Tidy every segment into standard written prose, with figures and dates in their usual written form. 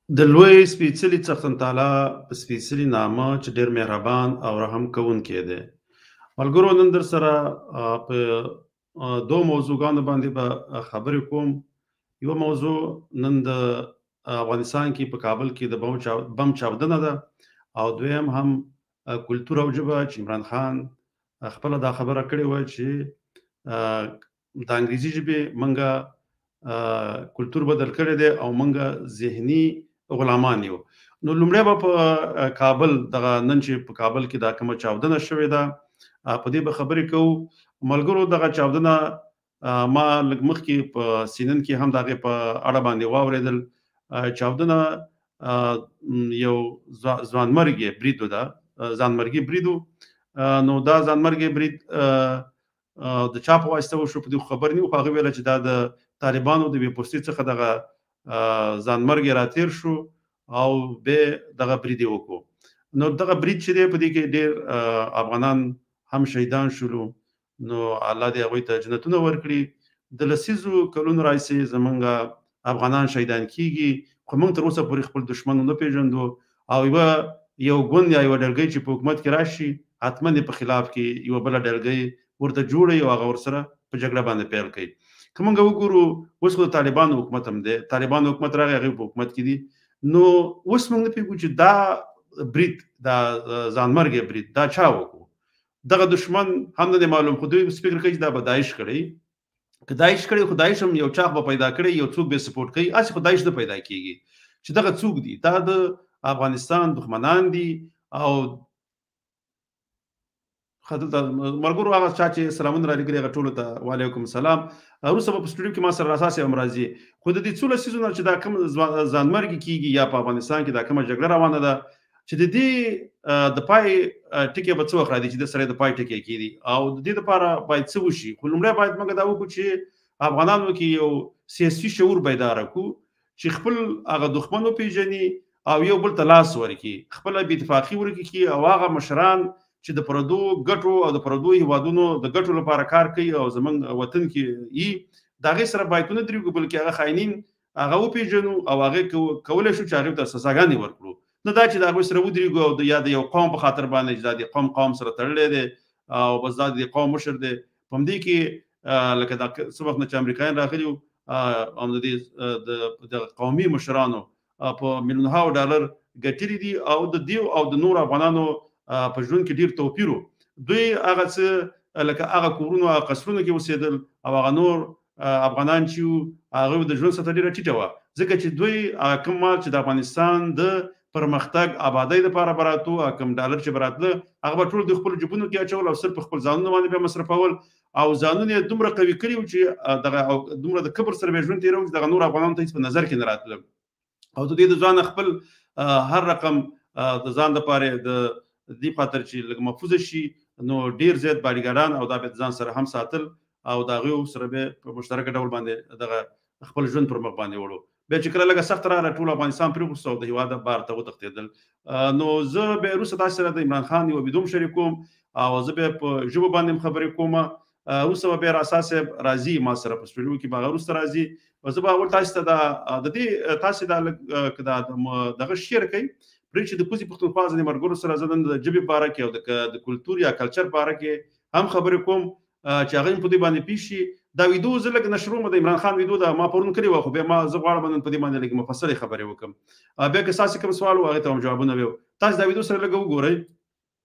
د لوی سپېڅلي څښتن تعالی په سپېڅلي نامه چې ډېر مهربان او رحم کوونکی دی. ملګرو، نن در سره په دو موضوعګانو باندې به خبرې کوم. یوه موضوع نن د افغانستان کې په کابل کې د بم چاودنه ده، او دویم هم کلتور او ژبه چې عمران خان خپله دا خبره کړې وه چې د انګریزي ژبې منګه کلتور بدل کړی دی او منګه ذهني غلامان یو. نو لومړی به په کابل دغه نن چې په کابل کې دا کومه چاودنه شوې ده په دې به خبرې کوو. ملګرو، دغه چاودنه ما لږ مخکې په سینن کې هم د هغې په اړه باندې واورېدل. چاودنه یو ځانمرګي برید ده، ځانمرګي برید و. نو دا ځانمرګي برید د چا په واسطه وشو په دې خبر نه وو، خو هغه ویله چې دا د طالبانو د بې پوستۍ څخه دغه ځانمرګي راتېر شو او بیا دغه برید یې وکړو. نو دغه برید چې دی په دې کې ډېر افغانان هم شهیدان شولو. نو الله دې هغوی ته جنتونه ورکړي. د لسیزو کلونو راهیسې زمونږ افغانان شهیدان کیږي، خو موږ تر اوسه پورې خپل دښمن ونه پېژندو، او یو ګوند یا یوه ډلګۍ چې په حکومت کې راشي حتما یې په خلاف کې یوه بله ډلګۍ ورته جوړوي او هغه ورسره په جګړه باندې پیل کوي. که موږ وګورو اوس خو د طالبانو حکومت هم دی، طالبانو حکومت راغی، هغوی په حکومت کې دي. نو اوس موږ نه پوهېږو چې دا برید، دا ځانمرګی برید دا چا وکړو. دغه دښمن هم نه دی معلوم، خو دوی فکر کوي چې دا به داعش کړی. که داعش کړی، خو داعش هم یو چاغ به پیدا کړی، یو څوک به سپورټ کوي. هسې خو داعش نه پیدا کېږي چې دغه څوک دي، دا د افغانستان دښمنان دي. او ملګرو، هغه چا چې سلامونه رالېږلي هغه ټولو ته وعلیکم السلام. وروسته به په سټوډیو کې ما سره راساسې هم راځي. خو د دې څو لسیزو نه چې دا کوم ځانمرګي کېږي یا په افغانستان کې دا کومه جګړه روانه ده، چې د دې د پای ټکي به څه وخت راځي چې د سره د پای ټکي کېږي، او د دې لپاره باید څه وشي. خو لومړی باید موږ دا وکړو چې افغانانو کې یو سیاسي شعور بیداره کړو چې خپل هغه دښمن وپېژني او یو بل ته لاس ورکړي، خپله بې اتفاقي ورکړي، او هغه مشران چې د پردو ګټو او د پردو هیوادونو د ګټو لپاره کار کوي او زمونږ وطن کې یي، د هغې سره باید ونه درېږو، بلکې هغه خاینین هغه وپېژنو او هغې کولی شو چې هغې ته سزاګانې ورکړو. نه دا چې د هغوی سره ودرېږو او یا د یو قوم په خاطر باندې چې دا د قوم سره تړلی دی او بس دا د قوم مشر دی. په همدې کې لکه دا څه وخت نه چې امریکایان راغلي وو او د قومي مشرانو په میلیونها ډالر ګټلي دي، او د دې او د نورو افغانانو په ژوند کې ډېر توپیر و. دوی هغه څه لکه هغه کورونو هغه قصرونو کې اوسېدل، او هغه نور افغانان چې وو هغوی د ژوند سطحه ډېره ټیټه وه، ځکه چې دوی کوم مال چې د افغانستان د پرمختګ آبادۍ دپاره به راتلو، کوم ډالر چې به راتله هغه به ټول د خپلو جیبونو کې اچول او صرف په خپل ځانونو باندې به مصرفول، او ځانونه یې دومره قوي کړي وو چې دغه دومره د کبر سره به یې ژوند تېروي چې دغه نور افغانانو ته هېڅ په نظر کې نه راتله. او د دې د ځانه خپل هر رقم د ځان دپاره د دې خاطر چې لږ محفوظه شي، نو ډېر زیات باډیګارډان او دا به ځان سره هم ساتل، او د هغوی سره به په مشترکه ډول باندې دغه خپل ژوند پر مخ باندې وړو. بیا چې کله لږه سخته راغله ټول افغانستان پرېغوښته او د هېواده بهر ته وتښتېدل. نو زه بیا وروسته تاسو سره د عمران خان یوه ویډیو هم شریک کوم، او زه بیا په ژبو باندې هم خبرې کوم. وروسته به بیا راسا صاحب راځي ما سره په سټوډیو کې، به هغه وروسته راځي. زه به اول تاسو ته د دې تاسو دا دغه شیر کوي پرې چې د کوزي پښتونخوا ځینې ملګرو سره زه نن د ژبې په اړه کې او د کلتور یا کلچر په اړه کې هم خبرې کوم چې هغه هم په دې باندې پېښ شي. دا ویډیو زه لږ نشروم، د عمران خان ویډیو ده ما پرون کړې وه، خو بیا زه غواړم نن په دې باندې لږ مفصلې خبرې وکړم. بیا که ستاسې کوم سوال و هغې ته هم جوابونه وي. تاسو دا ویډیو سره لږ وګورئ.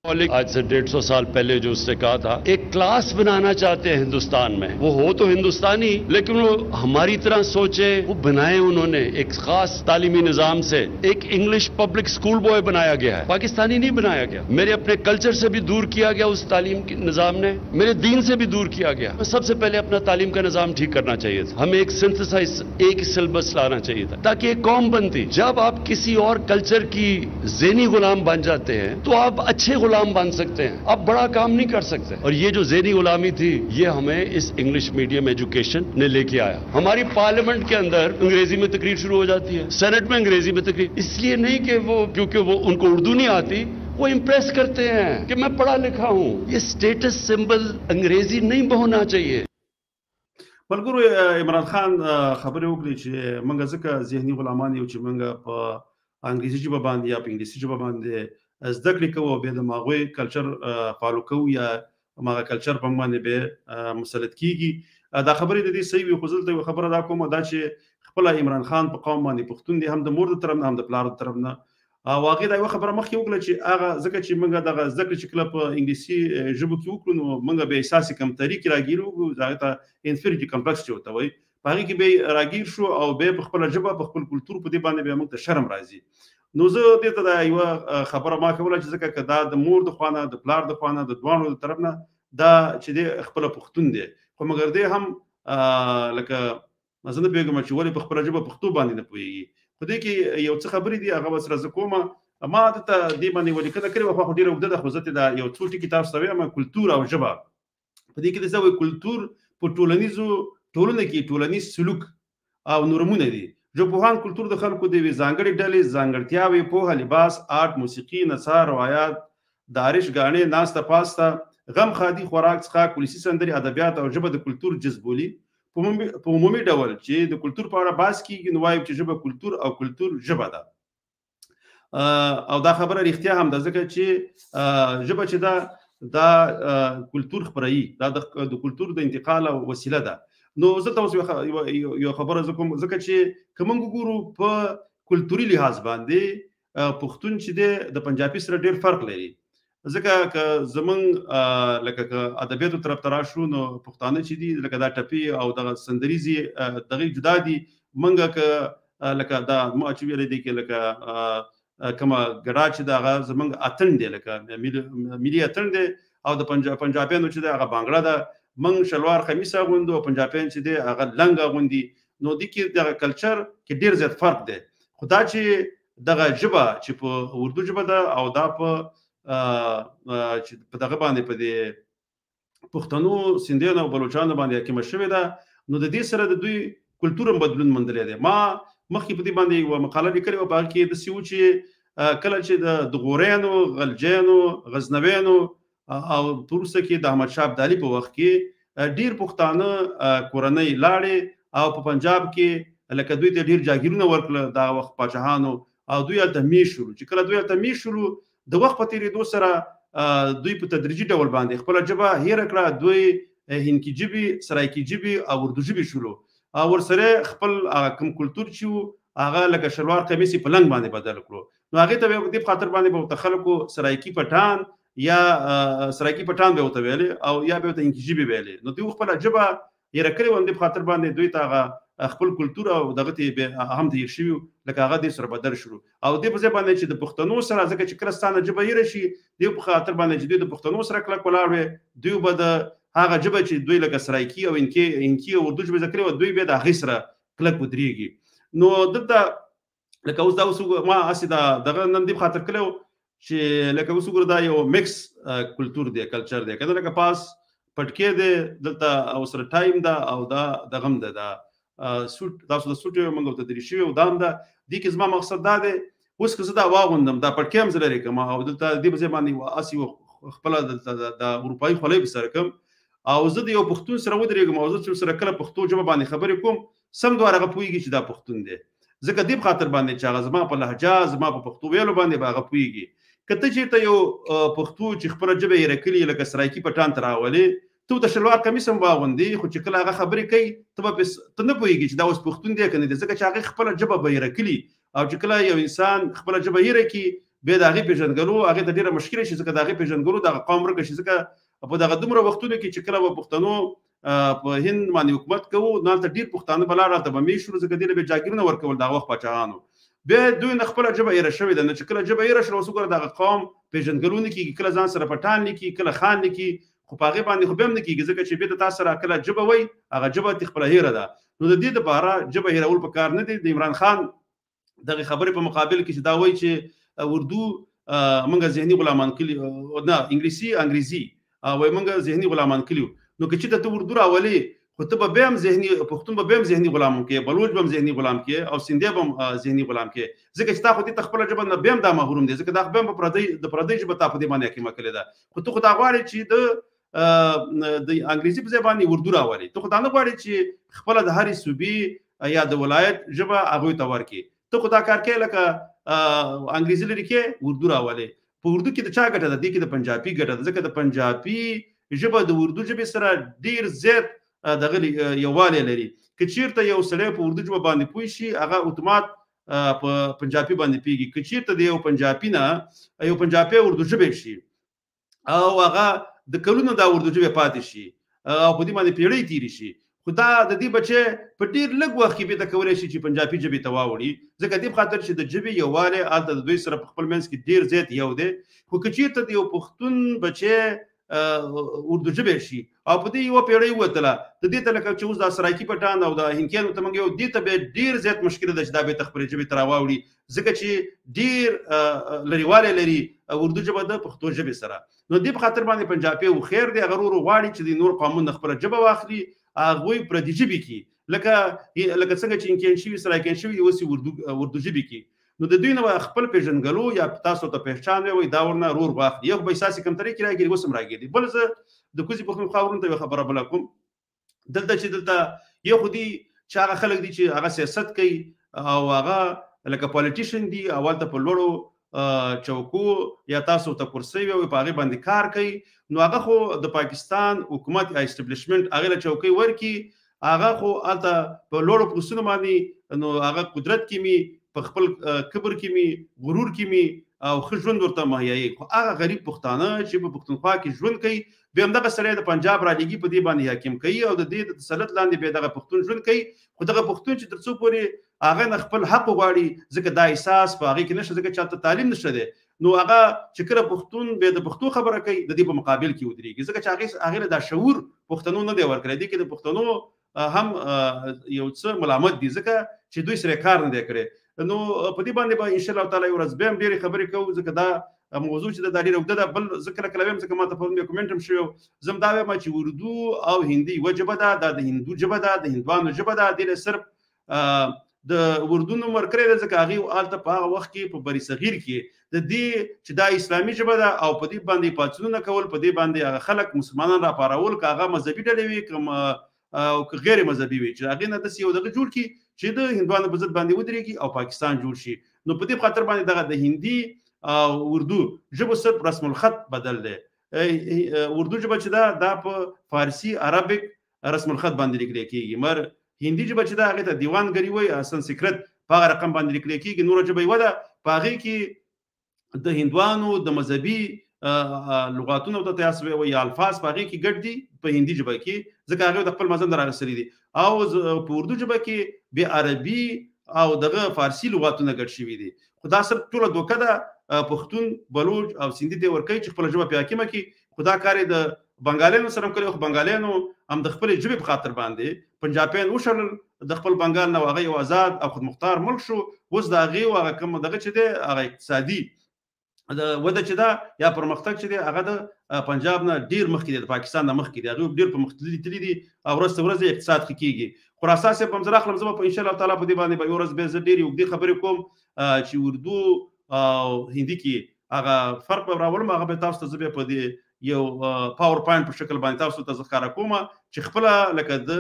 आज से 150 साल पहले जो उसने कहा था, एक क्लास बनाना चाहते हैं हिंदुस्तान में, वो हो तो हिंदुस्तानी लेकिन वो हमारी तरह सोचे, वो बनाए उन्होंने एक खास तालीमी निजाम से। एक इंग्लिश पब्लिक स्कूल बॉय बनाया गया है, पाकिस्तानी नहीं बनाया गया। मेरे अपने कल्चर से भी दूर किया गया उस तालीम के निजाम ने, मेरे दीन से भी दूर किया गया। सबसे पहले अपना तालीम का निजाम ठीक करना चाहिए था, हमें एक सिंथेसाइज, एक सिलेबस लाना चाहिए था ताकि एक कौम बनती। जब आप किसी और कल्चर की ज़हनी गुलाम बन जाते हैं तो आप अच्छे गुलाम बन सकते हैं, आप बड़ा काम नहीं कर सकते। और ये जो ज़हनी गुलामी थी ये हमें इस इंग्लिश मीडियम एजुकेशन ने लेके आया। हमारी पार्लियामेंट के अंदर अंग्रेजी में तकरीर शुरू हो जाती है, सेनेट में अंग्रेजी में तकरीर, इसलिए नहीं कि वो क्योंकि वो उनको उर्दू नहीं आती, वो इंप्रेस करते हैं कि मैं पढ़ा लिखा हूं। ये स्टेटस सिंबल अंग्रेजी नहीं होना चाहिए। ملګرو، عمران خان خبرې وکړي چې موږ ځکه ذهني غلامان یو چې موږ په انګریزي ژبه باندې یا په انګلیسي ژبه باندې زده کړې کوو او بیا د هغوی کلچر فالو کوو یا هماغه کلچر په باندې به مسلط کیږي. دا خبرې د دې صحیح وي، خو دلته یوه خبره دا کومه دا چې خپله عمران خان په قوم باندې پښتون دی، هم د مور د طرف نه هم د پلار د طرف نه. او هغې دا یوه خبره مخکې وکړه چې هغه ځکه چې موږ دغه زده کړې چې کله په انګلیسي ژبو کې وکړو نو موږ به احساسې کمتري کې راګیر وو، هغې ته انفیریټي کمپلکس چې ورته وایي، په هغې کې به راګیر شو او بیا په خپله ژبه په خپل کلتور په دې باندې بیا موږ ته شرم راځي. نو زه دې ته دا یوه خبره ما کوله چې ځکه که دا د مور د خوا نه د پلار د خوا نه د دواړو د طرف نه دا چې دی خپله پښتون دی، خو مګر دی هم لکه زه نه پوهېږم چې ولې په خپله ژبه پښتو باندې نه پوهېږي. په دې کې یو څه خبرې دي هغه به سره زه کومه. ما دلته دې باندې یوه لیکنه کړې وه خو ډېره اوږده ده، خو زه دا یو څو ټکي تاسو ته وایم. کلتور او ژبه په دې کې د څه وایي، کلتور په ټولنیزو ټولنه کې ټولنیز سلوک او نورمونه دي. ژبپوهان کلتور د خلکو د یوې ځانګړې ډلې ځانګړتیاوې، پوهه، لباس، آرټ، موسیقي، نڅا، روایات، دارش ګاڼې، ناسته پاسته، غم خادي، خوراک څښاک، ولسي سندرې، ادبیات او ژبه د کلتور جز بولي. په عمومي ډول چې د کلتور په اړه بحث کیږي نو وایو چې ژبه کلتور او کلتور ژبه ده. او دا خبره رښتیا هم ده، ځکه چې ژبه چې ده دا کلتور خپروي، دا د کلتور د انتقال وسیله ده. نو زه تاسو یو خبره زه کوم، ځکه چې که موږ وګورو په کلتوري لحاظ باندې پښتون چې دی د پنجابي سره ډېر فرق لري. ځکه که زمونږ لکه که ادبیاتو طرف ته راشو نو پښتانه چې دي لکه دا ټپې او دغه سندریزې دغې جدا دي. موږ که لکه دا ما چې ویلی دی کې لکه کومه ګډا چې ده هغه زمونږ اتڼ دی، لکه ملي اتڼ دی، او د پنجابیانو چې دی هغه بانګړه ده. موږ شلوار خمیس اغوندو او پنجابیان چې دی هغه لنګ اغوندي. نو دې کې دغه کلچر کې ډېر زیات فرق دی. خو دا چې دغه ژبه چې په اردو ژبه ده او دا په چې په دغه باندې په دې پښتنو، سندیانو او بلوچانو باندې حاکمه شوې ده، نو د دې سره د دوی کلتور هم بدلون موندلی دی. ما مخکې په دې باندې یوه مقاله لیکلې وه، په هغه کې داسې وو چې کله چې د غوریانو، غلجیانو، غزنویانو او وروسته کې د احمدشاه ابدالي په وخت کې ډېر پښتانه کورنۍ لاړې او په پنجاب کې لکه دوی ته ډېر جاګیرونه ورکړل دا وخت پاچاهانو، او دوی هلته میش شولو. چې کله دوی هلته میش شولو د وخت په تېرېدو سره دوی په تدریجي ډول باندې خپله ژبه هېره کړه. دوی هندکي ژبې، سرایکي ژبې او اردو ژبې شولو، او ورسره خپل کوم کلتور چې و هغه لکه شلوار قمیص په لنګ باندې بدل کړو. نو هغې ته به دې په خاطر باندې به ورته خلکو سرایکي پټان یا سرایکي پټان به ورته ویلې او یا به ورته هندکي ژبې ویلې. نو دوی خپله ژبه هېره کړې وه، دې په خاطر باندې دوی ته هغه خپل کلتور او دغه ته هم ته هېر شوي لکه هغه دې سره بدل شو. او دې په ځای باندې چې د پښتنو سره ځکه چې کله ستانه ژبه هېره شي، دې په خاطر باندې چې دوی د پښتنو سره کلک ولاړ وي، دوی به د هغه ژبه چې دوی لکه سرایکي او هندکي او اردو ژبه زده کړې وه، دوی بیا د هغې سره کلک ودرېږي. نو دلته لکه اوس دا اوس ما هسې دغه نن دې په خاطر کړی و چې لکه اوس وګوره دا یو مکس کلتور دی، کلچر دی، که نه لکه پاس پټکې دی دلته او سره ټایم ده او دا دغه هم ده، دا سوټ تاسو د سوټ یو موږ ته درې شوي او دا هم ده. دې کې زما مقصد دا دی اوس که زه دا واغوندم دا پټکې هم زه لرې کړم او دلته دې په ځای باندې هسې خپله دلته د اروپایي خولۍ په سره کړم او زه د یو پښتون سره ودرېږم او زه چې سره کله پښتو ژبه باندې خبرې کوم سم دوار هغه پوهېږي چې دا پښتون دی. ځکه دې په خاطر باندې چې هغه زما په لهجه، زما په پښتو ویلو باندې به هغه پوهېږي. که ته چېرته یو پښتو چې خپله ژبه یې هېره کړي لکه سرایکي پټان ته راولې، ته د شلوار کمیس هم واغوندې، خو چې کله هغه خبرې کوي ته نه پوهېږي چې دا اوس پښتون دی که نه دی، ځکه چې هغې خپله ژبه به هېره کړي. او چې کله یو انسان خپله ژبه هېره کړي بیا د هغې پېژندګلو هغې ته ډېره مشکله شي، ځکه د هغې پېژندګلو دغه قوم ورکه شي. ځکه په دغه دومره وختونو کې چې کله به پښتنو په هند باندې حکومت کوو نو هلته ډېر پښتانه به لاړل، هلته به میش شولو، ځکه دې له به جاګیرونه ورکول دغه وخت پاچاهانو. بیا دوی نه خپله ژبه هېره شوې ده. نو چې کله ژبه هېره شوه اوس وګوره دغه قوم پېژندګلو نه کېږي، کله ځان سره پټان لیکي، کله خان لیکي، خو په هغې باندې خو بیا هم نه کېږي، ځکه چې بیا د تا سره کله ژبه وایي هغه ژبه دې خپله هېره ده. نو د دې دپاره ژبه هېرول په کار نه دی. د عمران خان دغې خبرې په مقابل کې چې دا وایي چې اردو موږ ذهني غلامان کړي، نه انګریزي وایي موږ ذهني غلامان کړي. نو که چېرته ته اردو راولې خو ته به بیا هم ذهني پښتون به بیا هم ذهني غلام کړې، بلوچ به هم ذهني غلام کړې او سندھی به هم ذهني غلام کړې، ځکه چې تا خو دې ته خپله ژبه نه بیا هم دا محروم دی، ځکه دا خو بیا هم د پردۍ ژبه تا په دې باندې حاکمه کړې ده. خو ته خو دا غواړې چې د انګریزي په ځای باندې اردو راولې، ته خو دا نه غواړې چې خپله د هرې صوبې یا د ولایت ژبه هغوی ته ورکړې. ته خو دا کار کوې لکه انګریزي لري کې اردو راولې. په اردو کې د چا ګټه ده؟ دې کې د پنجابي ګټه ده، ځکه د پنجابي ژبه د اردو ژبې سره ډیر زیات دغه یووالی لري. که چیرته یو سړی په اردو ژبه باندې پوه شي هغه اتومات په پنجابي باندې پیږي. که چیرته د یو پنجابي نه یو پنجابي اردو ژبه شي او هغه د کلونو دا اردو ژبه پاتې شي او په دې باندې پیړۍ تیری شي، خو دا د دې بچی په ډیر لږ وخت کې به کولی شي چې پنجابي ژبې ته واوړي، ځکه دې په خاطر چې د ژبې یووالی هلته د دوی سره په خپل منځ کې ډیر زیات یو دی. خو که چیرته د یو پښتون بچی اردو ژبه شي او په دې یوه پیړۍ ووتله، د دې ته لکه چې اوس د سرایکي پټان او د هندکیانو ته موږ یو دې ته به ډېر زیات مشکله ده چې دا بېرته خپلې ژبې ته راواوړي، ځکه چې ډېر لرېوالی لري اردو ژبه د پښتو ژبې سره. نو دې په خاطر باندې پنجابي و خیر دی، هغه ورو غواړي چې د نور قومونو خپله ژبه واخلي، هغوی پردي ژبې کې لکه څنګه چې انکین شوي سرایکین شوي اوس اردو ژبې کې. نو د دوی نه خپل پیژنګلو یا تاسو ته پہچان وي دا ورنه رور واخلي، یو به اساسي کم طریقې راګري اوس هم راګري. بل زه د کوزي پښتونخوا ورونو ته یوه خبره بله کوم، دلته چې دلته یو خو دي چې هغه خلک دي چې هغه سیاست کوي او هغه لکه پالیټیشن دي، اول ته په لوړو چوکو یا تاسو ته کرسۍ وي په هغې باندې کار کوي، نو هغه خو د پاکستان حکومت یا اسټبلیشمنټ هغې له چوکۍ ورکړي، هغه خو هلته په لوړو پوستونو باندې نو هغه قدرت کې مي په خپل کبر کې می غرور کې می او ښه ژوند ورته مهیایي. خو هغه غریب پښتانه چې په پښتونخوا کې ژوند کوي بیا همدغه سړی د پنجاب رالیږي په دې باندې حاکم کوي او د دې د تسلط لاندې بیا دغه پښتون ژوند کوي. خو دغه پښتون چې تر څو پورې هغه نه خپل حق وغواړي، ځکه دا احساس په هغې کې نشته، ځکه چې هلته تعلیم نشته دی، نو هغه چې کله پښتون بیا د پښتو خبره کوي د دې په مقابل کې ودرېږي، ځکه چې هغې له دا شعور پښتنو نه دی ورکړی. دې کې د پښتنو هم یو څه ملامت دي ځکه چې دوی سره کار نه دی کړی. نو په دې باندې به انشاءالله تعالی یو ورځ بیا هم ډېرې خبرې کوو، ځکه دا موضوع چې دا ډېره اوږده ده. بل زه کله کله وایم، ځکه ما ته پرون بیا کومنټ هم شوی، زه هم دا وایم چې اردو او هندي یوه ژبه ده، دا د هندو ژبه ده، د هندوانو ژبه ده. دې له صرف د اردو نوم ورکړی دی ځکه هغې هلته په هغه وخت کې په بر صغیر کې د دې چې دا اسلامي ژبه ده او په دې باندې پاڅونونه کول، په دې باندې هغه خلک مسلمانان راپارول، که هغه مذهبي ډلې وي او که غیر مذهبي وي، چې هغې نه داسې یو دغه جوړ کړي چې د هندوانو په ضد باندې ودرېږي او پاکستان جوړ شي. نو په دې خاطر باندې دغه د هندي او اردو ژبو صرف رسم الخط بدل دی. اردو ژبه چې دا په فارسي عربیک رسم الخط باندې لیکل کېږي، مګر هندي ژبه چې دا هغې ته دیوانګري وایي، سنسکرت په هغه رقم باندې لیکل کېږي. نوره ژبه یوه ده، په هغې کې د هندوانو د مذهبي لغاتونه ته تاسو وایي یا الفاظ په هغې کې ګډ دي په هندي ژبه کې، ځکه هغې د خپل مذهب نه راغستلي دي. او په اردو ژبه کې بیا عربي او دغه فارسي لغاتونه ګډ شوي دي. خو دا صرف ټوله دوکه ده، پښتون بلوچ او سیندي ته ورکوي چې خپله ژبه پرې حاکمه کړي. خو دا کار یې د بنګالیانو سره هم کړی، خو بنګالیانو هم د خپلې ژبې په خاطر باندې پنجابیان وشړل د خپل بنګال نه، هغه یو آزاد او خودمختار ملک شو. اوس د هغې هغه کوم دغه چې دی هغه اقتصادي د وده چې ده یا پرمختګ چې دی هغه د پنجاب نه ډېر مخکې دی، د پاکستان نه مخکې دی، هغوی ډېر پرمختللي تللي دي او ورځ تر ورځې اقتصاد ښه کېږي. خراسان صاحب په همزه راخلم، زه به په انشاءالله تعالی په دې باندې به یوه ورځ بیا زه ډېرې اوږدې خبرې کوم چې اردو او هندي کې هغه فرق به راولم، هغه به تاسو ته زه بیا په دې یو پاور پوینټ په شکل باندې تاسو ته زه ښکاره کوم چې خپله لکه د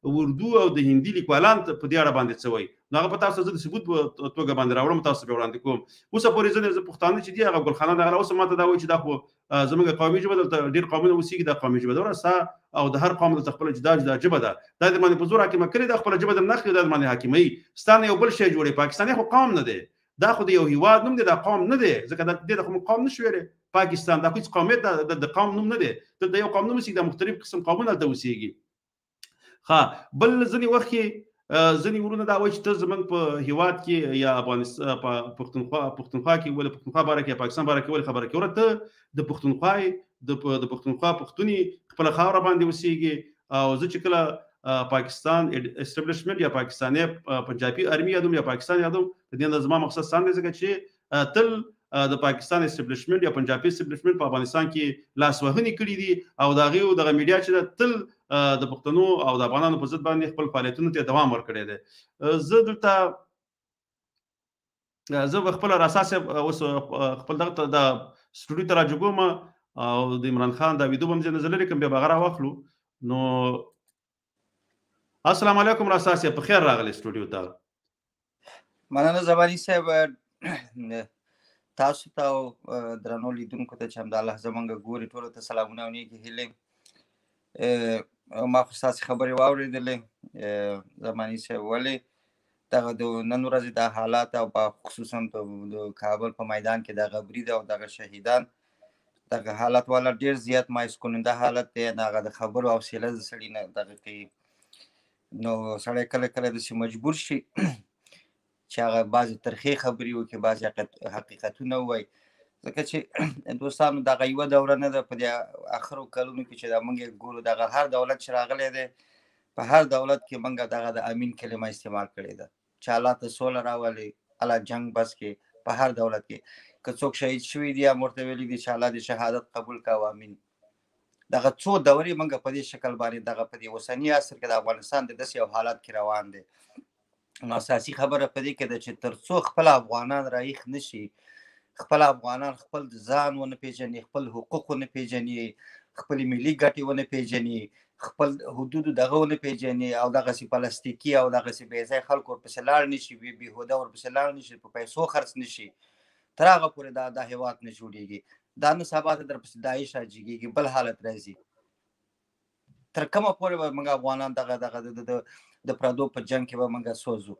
اردو او د هندي لیکوالان په دې اړه باندې څه وایي، نو هغه په تاسو زه د ثبوت په توګه باندې راوړم، تاسو بیا وړاندې کوم. اوسه پورې زه پښتانه چې دي هغه ګلخانه دغه اوس ما ته دا وایي چې دا خو زموږ قومي ژبه دلته ډېر قومونه اوسېږي، دا قومي ژبه ده ورسته او د هر قوم دلته خپله جدا جدا ژبه ده، دا در باندې په زور حاکمه کړې ده، خپله ژبه در نه اخلي، دا در باندې حاکموي. ستا نه یو بل شی جوړوي، پاکستاني خو قوم نه دی، دا خو د یو هیواد نوم دی، دا قوم نه دی، ځکه دې ته خو قوم نه شو ویلی پاکستان، دا خو هېڅ قومیت د قوم نوم نه دی، دلته یو قوم نه اوسېږي، دا مختلف قسم قومونه هلته اوسېږي. ښه، بل ځینې وخت کې ځینې ورونه دا وایي چې ته زموږ په هیواد کې یا افغانستان په پښتونخوا کې ولې پښتونخوا باره کې یا پاکستان باره کې ولې خبره کوې، وره ته د پښتونخوا د پښتونخوا پښتون یې، خپله خاوره باندې اوسېږي. او زه چې کله پاکستان اسټبلیشمنټ یا پاکستاني پنجابي ارمي یادوم یا پاکستان یادوم، د دې نه زما مقصد سان دی ځکه چې تل د پاکستان اسټبلیشمنټ یا پنجابي اسټبلیشمنټ په افغانستان کې لاسوهنې کړي دي او د هغې دغه میډیا چې ده تل د پښتنو او د افغانانو په ضد باندې خپل فعالیتونو ته دوام ورکړی دی. زه دلته زه به خپله رسا صاحب اوس خپل دغه ته د سټوډیو ته راجګوم او د عمران خان دا ویډیو به هم ځینې زه لرې کړم، بیا به هغه راواخلو. نو السلام علیکم رسا صاحب، په خیر راغلی سټوډیو ته. مننه زماني صاحب، تاسو ته او درنو لیدونکو ته چې همدا لحظه موږ ګوري ټولو ته سلامونه او نیکې هیلې. ما خو ستاسې خبرې واورېدلې زماني صاحب، ولې دغه د نن ورځې د حالات او خصوصا د کابل په میدان کې دغه برید او دغه شهیدان دغه حالت والا ډېر زیات مایوس کننده حالت دی. هغه د خبرو حوصله د سړي نه دغه کوي، نو سړی کله کله داسې مجبور شي چې هغه بعضې ترخې خبرې وکړي، بعضې حقیقتونه ووایي، ځکه چې دوستانو دغه یوه دوره نه ده په دې اخرو کلونو کې چې دا موږ یې ګورو. دغه هر دولت چې راغلی دی، په هر دولت کې موږ دغه د امین کلمه استعمال کړې ده چې الله ته سوله راولي، الله جنګ بس کې. په هر دولت کې که څوک شهید شوي دي یا ورته ویلي دي چې الله دې شهادت قبول کړه او امین. دغه څو دورې موږ په دې شکل باندې دغه په دې اوسني عصر کې د افغانستان د داسې یو حالت کې روان دی. نو اساسي خبره په دې کې ده چې تر څو خپل افغانان رایښ نه شي، خپل افغانان خپل ځان ونه پیژني، خپل حقوق ونه پیژني، خپل ملي ګټې ونه پیژني، خپل حدود دغه ونه پیژني، او دغسې پلاستیکي او دغسې بې ځای خلکو ورپسې لاړ نه شي، بېهوده ورپسې لاړ نه شي، په پیسو خرڅ نه شي، تر هغه پورې دا هېواد نه جوړېږي. دا نن سبا ته درپسې داعش راجګېږي، بل حالت راځي. تر کومه پورې به موږ افغانان دغه د پردو په جنګ کې به موږ سوځو؟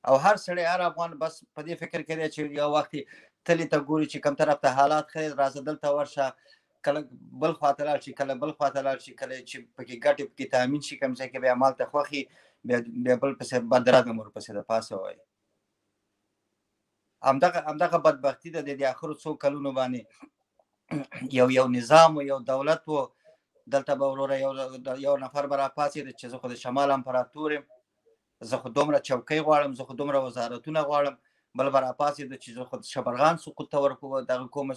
او هر سړی، هر افغان بس په دې فکر کې دی چې یو وخت تلې ته ګوري چې کوم طرف ته حالات ښه دي، راځه دلته ورشه، کله بل خواته لاړ شي، کله بل خواته لاړ شي، کله چې پکې ګټې پکې تامین شي کوم ځای کې بیا مالته خوښي، بیا بل پسې بدرګم ورپسې د پاسه وایي. همدغه بدبختي ده د آخرو څو کلونو باندې. یو نظام و، یو دولت و، دلته به وروره یو نفر به راپاڅېده چې زه خو د شمال امپراتور یم، زه خو دومره چوکۍ غواړم، زه خو دومره وزارتونه غواړم. بل به راپاڅېده چې زه خو شبرغان سقوط ته دغه کومه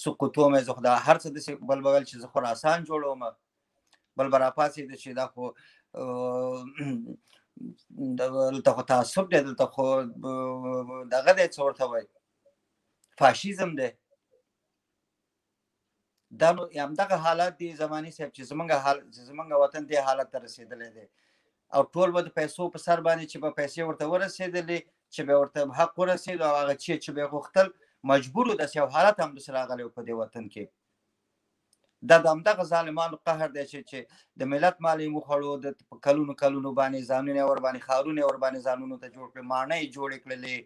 سقوطوم، زه خو دا هر څه داسې. بل به ویل چې زه خراسان جوړوم. بل به راپاڅېده چې دا خو دلته خو تعصب دی، دلته خو دغه دی، څه ورته وایي، فاشیزم دی. دا نو همدغه حالت دی زماني صاحب چې زمونږ وطن دې حالت ته رسېدلی دی. او ټول به د پیسو په سر باندې چې به پیسې ورته ورسېدلې، چې به ورته حق ورسېد، او هغه چې به یې غوښتل مجبور و. داسې یو حالت هم داسې راغلی و په دې وطن کې. دا د همدغه ظالمانو قهر دی چې د ملت مال یې وخوړو، د کلونو کلونو باندې ځانونه یې ورباندې، ښارونه یې ورباندې ځانونو ته جوړ کړل، ماڼۍ یې جوړې کړلې،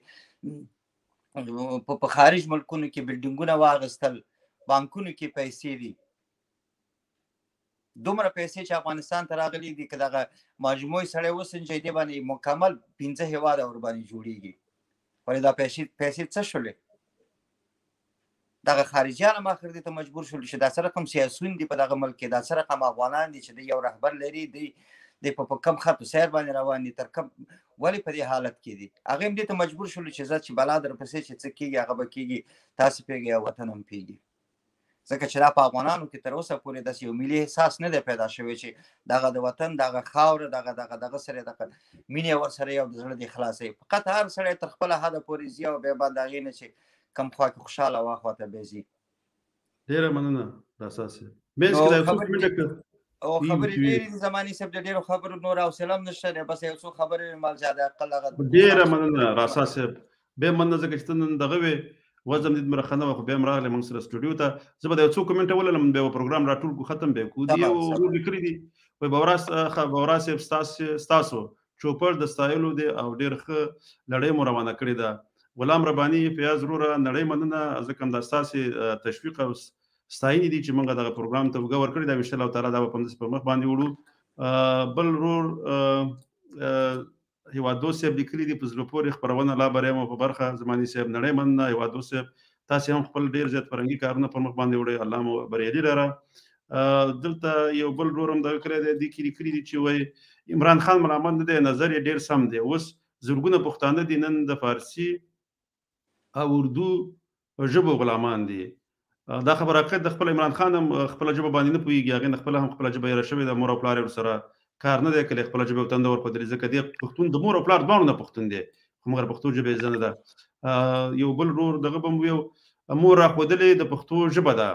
په خارج ملکونو کې بلډینګونه واخیستل، بانکونو کې پیسې دي. دومره پیسې چې افغانستان ته راغلي دي، که دغه مجموعي سړی وسنجوي، دې باندې مکمل 5 هېواده ورباندې جوړېږي. ولې دا پیسې څه شولې؟ دغه خارجیان هم اخر دې ته مجبور شول چې دا څه رقم سیاسون دي په دغه ملک کې، دا څه رقم افغانان دي چې د یو رهبر لري، دی په کم خط و سیر باندې روان دي، تر کم ولې په دې حالت کې دي. هغه هم دې ته مجبور شول چې زه چې بلا درپسې چې څه کېږي هغه به کېږي، تاسې پوهېږئ او وطن هم پوهېږي. ځکه چې دا په افغانانو کې تر اوسه پورې داسې یو ملي احساس نه دی پیدا شوی چې دغه د وطن دغه خاوره دغه سره دغه مینې ورسره یو د زړه دې خلاصوي. فقط هر سړی تر خپله حده پورې ځي او بیا بعد د هغې نه چې کوم خوا کې خوشحاله وه خواته بیا ځي. ډېره مننه اساسي او خبرې ډېرې دي زماني صاحب، د ډېرو خبرو نور حوصله هم نشته دی، بس یو څو خبرې مال زیاده اقل هغه. ډېره مننه راسا صاحب، بیا مننه ځکه چې ته نن دغه وې وزم دې مرخنه خو بیا راغلی موږ سره سټوډیو ته. زه به د یو څو کومنټ ولولم، بیا پروګرام راټول کو ختم به کو. دی ورو لیکلي دي وای بورا صاحب ستاسو چوپړ د ستایلو دی او ډېر ښه لړۍ مو روانه کړې ده. غلام رباني فیاض وروره نړۍ مننه، ځکه هم دا ستاسې تشویق او ستاینې دي چې موږ دغه پروګرام ته وګه ورکړي دا. انشاءالله تعالی دا به په مخ باندې وړو. بل ورور هیوادو صاحب لیکلي دي په زړه پورې خپرونه لا بریم په برخه. زماني صاحب نړۍ مننه. هیوادو صاحب تاسې هم خپل ډېر زیات فرهنګي کارونه پر مخ باندې وړئ، الله مو بریالي لره. دلته یو بل ورور هم دغه کړی دی، دې کې لیکلي دي چې وایي عمران خان ملامت نه دی، نظر یې ډېر سم دی. اوس زرګونه پښتانه دي نن د فارسي او اردو ژبو غلامان دي. دا خبره حقیقت د خپل عمران خان هم خپله ژبه باندې نه پوهېږي، هغې نه خپله هم خپله ژبه هېره شوې ده. مور او پلار یې ورسره کار نه دی کړی، خپله ژبه یې تنده ورپدري، ځکه دې پښتون د مور او پلار دواړو نه پښتون دی، خو مګر پښتو ژبه یې زده نه ده. یو بل ورور دغه به یو مور راښودلې د پښتو ژبه ده،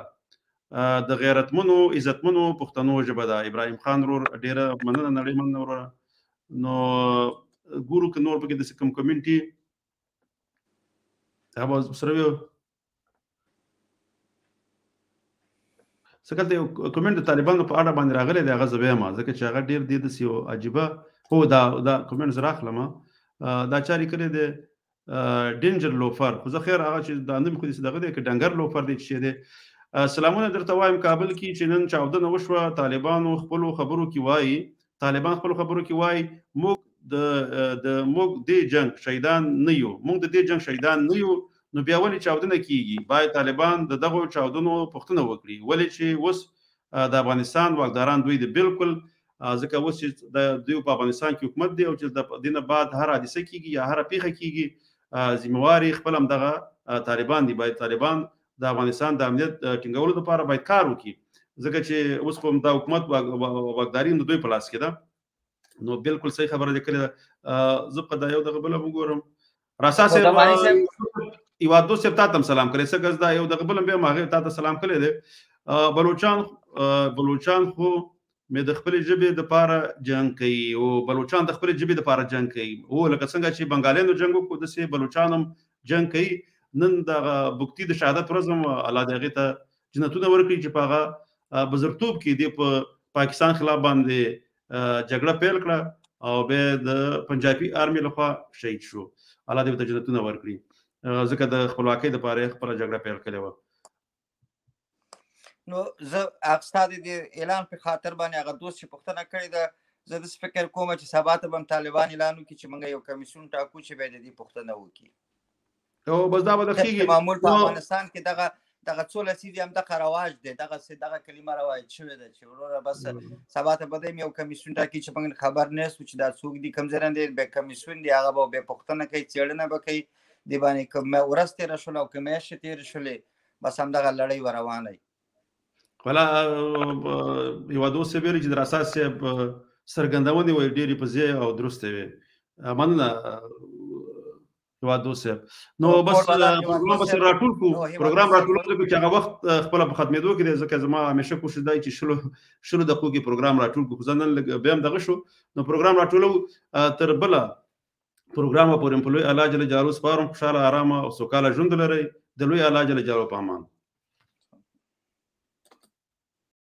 د غیرتمنو عزتمنو پښتنو ژبه ده. ابراهیم خان ورور ډېره مننه، نړۍ مننه وروره. نو ګورو که نور پکې داسې کوم کمیونټي هغه سره یو څه کله یو کمنټ د طالبانو په اړه باندې راغلی دی هغه زه وایم ځکه چې هغه ډېر دی داسې یو عجیبه هو دا کمنټ زه راخلم دا چا لیکلی دی ډینجر لوفر خو زه خیر هغه چې دا نوم خو داسې دغه دی که ډنګر لوفر دی چې دی سلامونه درته وایم کابل کې چې نن چاودنه وشوه طالبانو خپلو خبرو کې وایي موږ موږ دې جنگ شهیدان نه یو نو بیا ولې چاودنه کیږي باید طالبان د دغو چاودنو پوښتنه وکړي ولې چې اوس د افغانستان واکداران دوی دي بالکل ځکه اوس چې دوی په افغانستان کې حکومت دی او چې د دې نه بعد هر حادثه کیږي یا هر پیښه کیږي ذمہواري خپل همدغه طالبان دي باید طالبان د افغانستان د امنیت ټینګولو لپاره باید کار وکړي ځکه چې اوس خو دا حکومت واکداري د دوی په لاس کې ده نو بالکل صحیح خبره ده کړې زه په دا یو دغه بل وګورم راساسه یو دوه صاحب تاسو سلام کړئ څنګه دا یو دغه بل به ماغه تاسو سلام کړی دی بلوچان خو مې د خپل ژبې د پاره جنگ کوي او بلوچان د خپل ژبې د پاره جنگ کوي او لکه څنګه چې بنگالیانو جنگ کو د سي بلوچانم جنگ کوي نن د بوکتی د شهادت ورځم الله دغه ته جنتونه ورکړي چې پاغه بزرتوب کې دی په پاکستان خلاف باندې جګړه پیل کړه او به د پنجابي آرمي لخوا شهید شو الله دې ته جنتونه ورکړي ځکه د خپلواکۍ لپاره خپل جګړه پیل کړې و نو زه اقصاد دې اعلان په خاطر باندې هغه دوست چې پښتنه کړی دا زه د فکر کوم چې سبا ته هم طالبان اعلان وکړي چې موږ یو کمیسیون ټاکو چې به دې پښتنه وکړي او بس دا به خېږي معمول په افغانستان کې دغه څو لسیدي هم دغه رواج دی دغه کلمه رواج شوې ده چې وروره بس سبا ته به یو کمیسیون ټاکي چې موږ خبر نه سو چې دا څوک دي کوم ځای دی به کمیسیون دی هغه به پښتنه کوي څېړنه به کوي دی باندې کوم ورځ تیر شول او کوم میاشت تیر شولې بس همدغه لړۍ روانه ولا یو دوه ویل چې در اساس سرګندونې وي ډېری په ځای او درسته وي مننه یو دوه نو بس پروګرام راټول کو چې هغه وخت خپل په خدمتو کې ځکه زما همیشه کوشش دی چې شلو دقیقو کې پروګرام راټول کو ځنن به هم دغه شو نو پروګرام راټولو تر بل پروګرام پورې په لوی الله جل جلاله سپارم خوشاله آرام او سوکاله ژوند لري د لوی الله جل جلاله په امان